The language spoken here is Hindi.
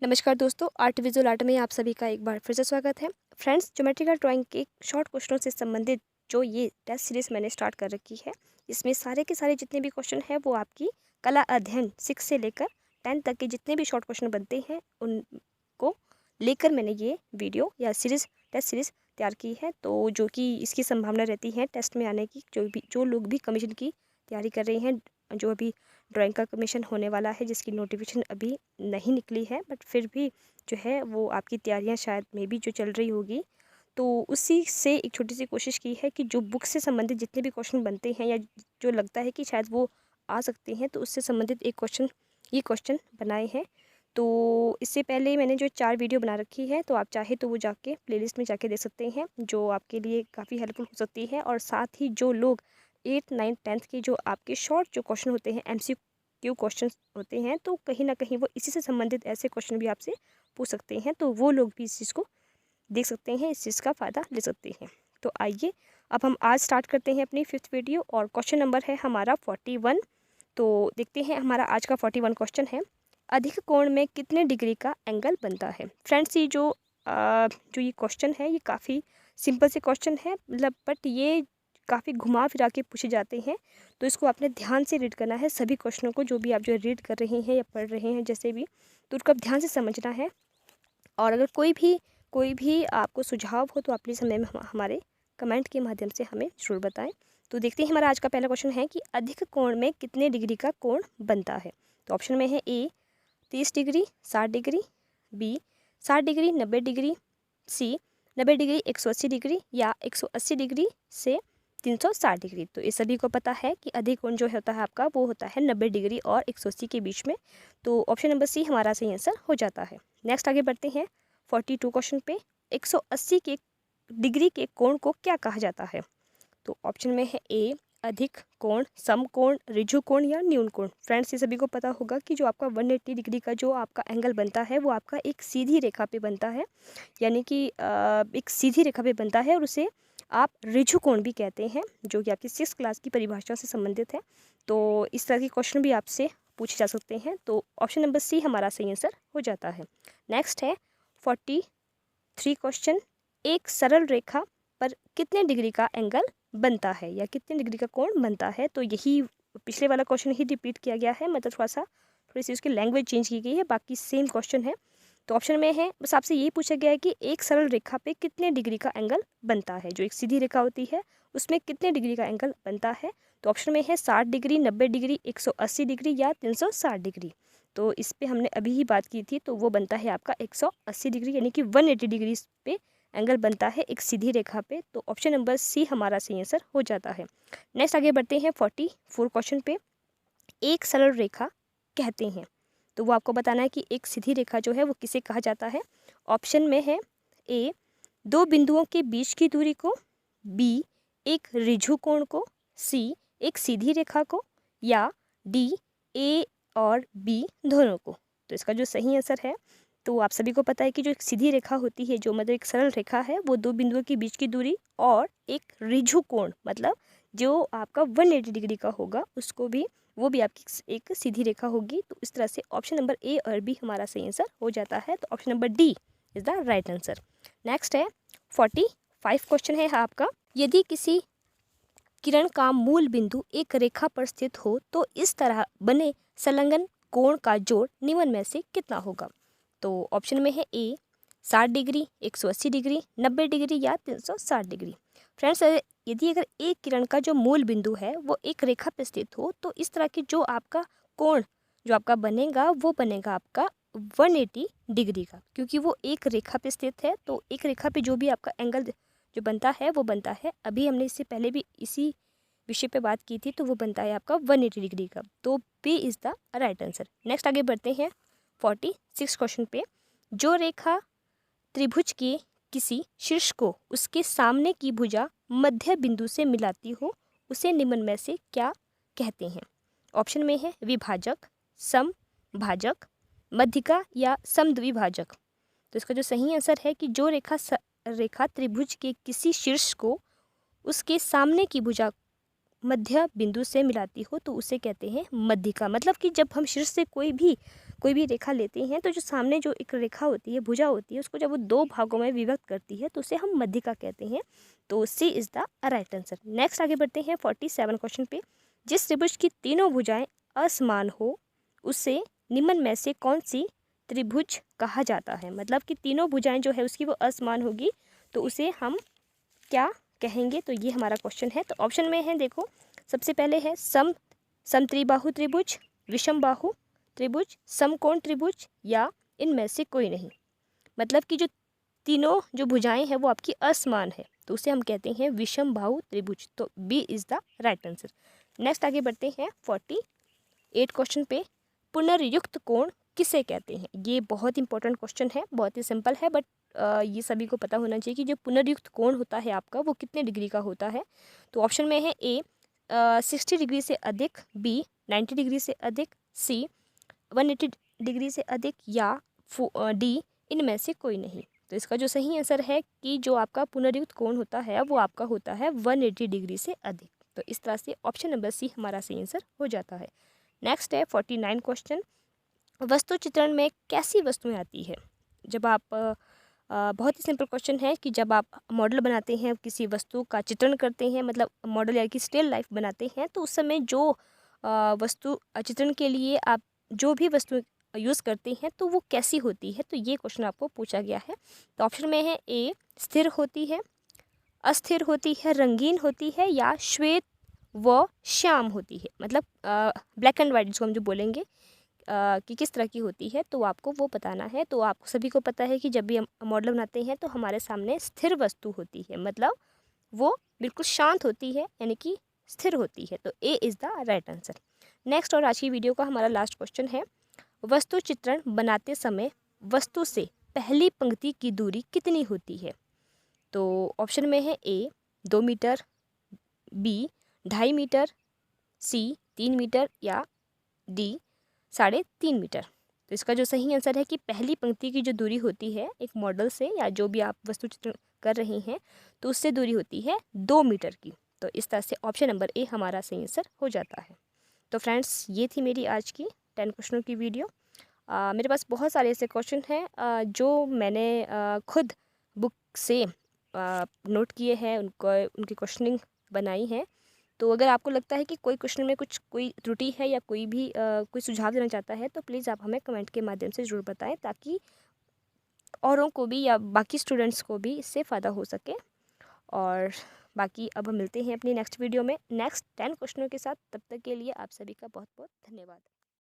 नमस्कार दोस्तों, आर्ट विजुअल आर्ट में आप सभी का एक बार फिर से स्वागत है। फ्रेंड्स, ज्योमेट्रिकल ड्राइंग के शॉर्ट क्वेश्चनों से संबंधित जो ये टेस्ट सीरीज़ मैंने स्टार्ट कर रखी है, इसमें सारे के सारे जितने भी क्वेश्चन हैं वो आपकी कला अध्ययन 6 से लेकर 10 तक के जितने भी शॉर्ट क्वेश्चन बनते हैं उनको लेकर मैंने ये वीडियो या टेस्ट सीरीज़ तैयार की है। तो जो कि इसकी संभावना रहती है टेस्ट में आने की, जो लोग भी कमीशन की तैयारी कर रहे हैं, जो अभी ड्राइंग का कमीशन होने वाला है जिसकी नोटिफिकेशन अभी नहीं निकली है, बट फिर भी जो है वो आपकी तैयारियां शायद में भी जो चल रही होगी, तो उसी से एक छोटी सी कोशिश की है कि जो बुक से संबंधित जितने भी क्वेश्चन बनते हैं या जो लगता है कि शायद वो आ सकते हैं, तो उससे संबंधित ये क्वेश्चन बनाए हैं। तो इससे पहले मैंने जो 4 वीडियो बना रखी है, तो आप चाहे तो वो जाके प्लेलिस्ट में जाके देख सकते हैं, जो आपके लिए काफ़ी हेल्पफुल हो सकती है। और साथ ही जो लोग 8, 9, 10th के जो आपके शॉर्ट जो क्वेश्चन होते हैं, MCQ क्वेश्चन होते हैं, तो कहीं ना कहीं वो इसी से संबंधित ऐसे क्वेश्चन भी आपसे पूछ सकते हैं, तो वो लोग भी इस चीज़ को देख सकते हैं, इस चीज़ का फ़ायदा ले सकते हैं। तो आइए अब हम आज स्टार्ट करते हैं अपनी 5th वीडियो, और क्वेश्चन नंबर है हमारा 41। तो देखते हैं हमारा आज का 41 क्वेश्चन है, अधिक कोण में कितने डिग्री का एंगल बनता है। फ्रेंड्स, ये जो ये क्वेश्चन है, ये काफ़ी सिंपल से क्वेश्चन है, मतलब बट ये काफ़ी घुमा फिरा के पूछे जाते हैं, तो इसको आपने ध्यान से रीड करना है। सभी क्वेश्चनों को जो भी आप जो रीड कर रहे हैं या पढ़ रहे हैं जैसे भी, तो उसको आप ध्यान से समझना है। और अगर कोई भी आपको सुझाव हो तो आप प्लीज़ हमें हमारे कमेंट के माध्यम से हमें ज़रूर बताएं। तो देखते हैं, हमारा आज का पहला क्वेश्चन है कि अधिक कोण में कितने डिग्री का कोण बनता है। तो ऑप्शन में है A 30 degree 60 degree, B 60 degree 90 degree, C 90 degree 180 degree, या 180 डिग्री से 360 डिग्री। तो इस सभी को पता है कि अधिक कोण जो होता है आपका वो होता है 90 डिग्री और 180 के बीच में। तो ऑप्शन नंबर सी हमारा सही आंसर हो जाता है। नेक्स्ट आगे बढ़ते हैं 42 क्वेश्चन पे। 180 के डिग्री के कोण को क्या कहा जाता है। तो ऑप्शन में है ए अधिक कोण, सम कोण, ऋजु कोण या न्यून कोण। फ्रेंड्स, ये सभी को पता होगा कि जो आपका 180 डिग्री का जो आपका एंगल बनता है वो आपका एक सीधी रेखा पे बनता है, यानी कि एक सीधी रेखा पे बनता है, और उसे आप ऋजु कोण भी कहते हैं, जो कि आपकी 6th क्लास की परिभाषा से संबंधित है। तो इस तरह के क्वेश्चन भी आपसे पूछे जा सकते हैं। तो ऑप्शन नंबर सी हमारा सही आंसर हो जाता है। नेक्स्ट है 43 क्वेश्चन। एक सरल रेखा पर कितने डिग्री का एंगल बनता है या कितने डिग्री का कोण बनता है। तो यही पिछले वाला क्वेश्चन ही रिपीट किया गया है, मतलब थोड़ी सी उसकी लैंग्वेज चेंज की गई है, बाकी सेम क्वेश्चन है। तो ऑप्शन में है, बस आपसे यही पूछा गया है कि एक सरल रेखा पे कितने डिग्री का एंगल बनता है। जो एक सीधी रेखा होती है उसमें कितने डिग्री का एंगल बनता है। तो ऑप्शन में है 60 डिग्री, 90 डिग्री, 180 डिग्री या 360 डिग्री। तो इस पे हमने अभी ही बात की थी, तो वो बनता है आपका 180 डिग्री, यानी कि 180 डिग्री पे एंगल बनता है एक सीधी रेखा पे। तो ऑप्शन नंबर सी हमारा सही आंसर हो जाता है। नेक्स्ट आगे बढ़ते हैं 44 क्वेश्चन पे। एक सरल रेखा कहते हैं, तो वो आपको बताना है कि एक सीधी रेखा जो है वो किसे कहा जाता है। ऑप्शन में है ए 2 बिंदुओं के बीच की दूरी को, बी एक ऋजु कोण को, सी एक सीधी रेखा को, या डी ए और बी दोनों को। तो इसका जो सही आंसर है, तो आप सभी को पता है कि जो एक सीधी रेखा होती है, जो मतलब एक सरल रेखा है, वो 2 बिंदुओं के बीच की दूरी और एक ऋजु कोण, मतलब जो आपका 180 डिग्री का होगा, उसको भी वो भी आपकी एक सीधी रेखा होगी। तो इस तरह से ऑप्शन नंबर ए और बी हमारा सही आंसर हो जाता है। तो option number D is the right answer. Next है 45 क्वेश्चन है आपका। यदि किसी किरण का मूल बिंदु एक रेखा पर स्थित हो तो इस तरह बने संलग्न कोण का जोड़ निम्न में से कितना होगा। तो ऑप्शन में है ए 60 डिग्री, 180 डिग्री, 90 डिग्री या 360 डिग्री। फ्रेंड्स, यदि अगर एक किरण का जो मूल बिंदु है वो एक रेखा पर स्थित हो तो इस तरह की जो आपका कोण जो आपका बनेगा वो बनेगा आपका 180 डिग्री का, क्योंकि वो एक रेखा पे स्थित है। तो एक रेखा पे जो भी आपका एंगल जो बनता है वो बनता है, अभी हमने इससे पहले भी इसी विषय पे बात की थी, तो वो बनता है आपका 180 डिग्री का। तो B is the right answer. Next आगे बढ़ते हैं 46 क्वेश्चन पे। जो रेखा त्रिभुज के किसी शीर्ष को उसके सामने की भुजा मध्य बिंदु से मिलाती हो उसे निम्न में से क्या कहते हैं। ऑप्शन में है विभाजक, समभाजक, मध्यिका या समद्विभाजक। तो इसका जो सही आंसर है कि जो रेखा त्रिभुज के किसी शीर्ष को उसके सामने की भुजा मध्य बिंदु से मिलाती हो तो उसे कहते हैं मध्यिका। मतलब कि जब हम शीर्ष से कोई भी कोई भी रेखा लेते हैं तो जो सामने जो एक रेखा होती है, भुजा होती है, उसको जब वो 2 भागों में विभक्त करती है तो उसे हम मध्यिका कहते हैं। तो C is the right answer. Next आगे बढ़ते हैं 47 क्वेश्चन पे। जिस त्रिभुज की तीनों भुजाएं असमान हो उसे निम्न में से कौन सी त्रिभुज कहा जाता है? मतलब कि तीनों भुजाएं जो है उसकी वो असमान होगी तो उसे हम क्या कहेंगे? तो ये हमारा क्वेश्चन है। तो ऑप्शन में है, देखो, सबसे पहले है समत्रिबाहु त्रिभुज, विषम बाहु त्रिभुज, समकोण त्रिभुज या इनमें से कोई नहीं। मतलब कि जो तीनों जो भुजाएं हैं वो आपकी असमान है तो उसे हम कहते हैं विषम बाहु त्रिभुज। तो B is the right answer. Next आगे बढ़ते हैं 48 क्वेश्चन पे। पुनर्युक्त कोण किसे कहते हैं? ये बहुत इंपॉर्टेंट क्वेश्चन है, बहुत ही सिंपल है, बट ये सभी को पता होना चाहिए कि जो पुनर्युक्त कोण होता है आपका वो कितने डिग्री का होता है। तो ऑप्शन में है ए 60 डिग्री से अधिक, बी 90 डिग्री से अधिक, सी 180 डिग्री से अधिक या डी इनमें से कोई नहीं। तो इसका जो सही आंसर है कि जो आपका पुनर्युक्त कोण होता है वो आपका होता है 180 डिग्री से अधिक। तो इस तरह से ऑप्शन नंबर सी हमारा सही आंसर हो जाता है। नेक्स्ट है 49 क्वेश्चन। वस्तु चित्रण में कैसी वस्तुएं आती है? जब आप बहुत ही सिंपल क्वेश्चन है कि जब आप मॉडल बनाते हैं, किसी वस्तु का चित्रण करते हैं, मतलब मॉडल या कि स्टिल लाइफ बनाते हैं, तो उस समय जो वस्तु चित्रण के लिए आप जो भी वस्तु यूज़ करते हैं तो वो कैसी होती है? तो ये क्वेश्चन आपको पूछा गया है। तो ऑप्शन में है ए स्थिर होती है, अस्थिर होती है, रंगीन होती है या श्वेत व श्याम होती है। मतलब ब्लैक एंड वाइट जिसको हम जो बोलेंगे कि किस तरह की होती है, तो आपको वो बताना है। तो आप सभी को पता है कि जब भी हम मॉडल बनाते हैं तो हमारे सामने स्थिर वस्तु होती है, मतलब वो बिल्कुल शांत होती है, यानी कि स्थिर होती है। तो A is the right answer. Next और आज की वीडियो का हमारा लास्ट क्वेश्चन है। वस्तु चित्रण बनाते समय वस्तु से पहली पंक्ति की दूरी कितनी होती है? तो ऑप्शन में है ए 2 मीटर, बी 2.5 मीटर, सी 3 मीटर या डी 3.5 मीटर। तो इसका जो सही आंसर है कि पहली पंक्ति की जो दूरी होती है एक मॉडल से या जो भी आप वस्तु चित्रण कर रहे हैं तो उससे दूरी होती है 2 मीटर की। तो इस तरह से ऑप्शन नंबर ए हमारा सही आंसर हो जाता है। तो फ्रेंड्स, ये थी मेरी आज की 10 क्वेश्चनों की वीडियो। मेरे पास बहुत सारे ऐसे क्वेश्चन हैं जो मैंने खुद बुक से नोट किए हैं, उनकी क्वेश्चनिंग बनाई है। तो अगर आपको लगता है कि कोई क्वेश्चन में कोई त्रुटि है या कोई भी कोई सुझाव देना चाहता है तो प्लीज़ आप हमें कमेंट के माध्यम से ज़रूर बताएं, ताकि औरों को भी या बाकी स्टूडेंट्स को भी इससे फ़ायदा हो सके। और बाकी अब हम मिलते हैं अपनी नेक्स्ट वीडियो में नेक्स्ट 10 क्वेश्चनों के साथ। तब तक के लिए आप सभी का बहुत बहुत धन्यवाद।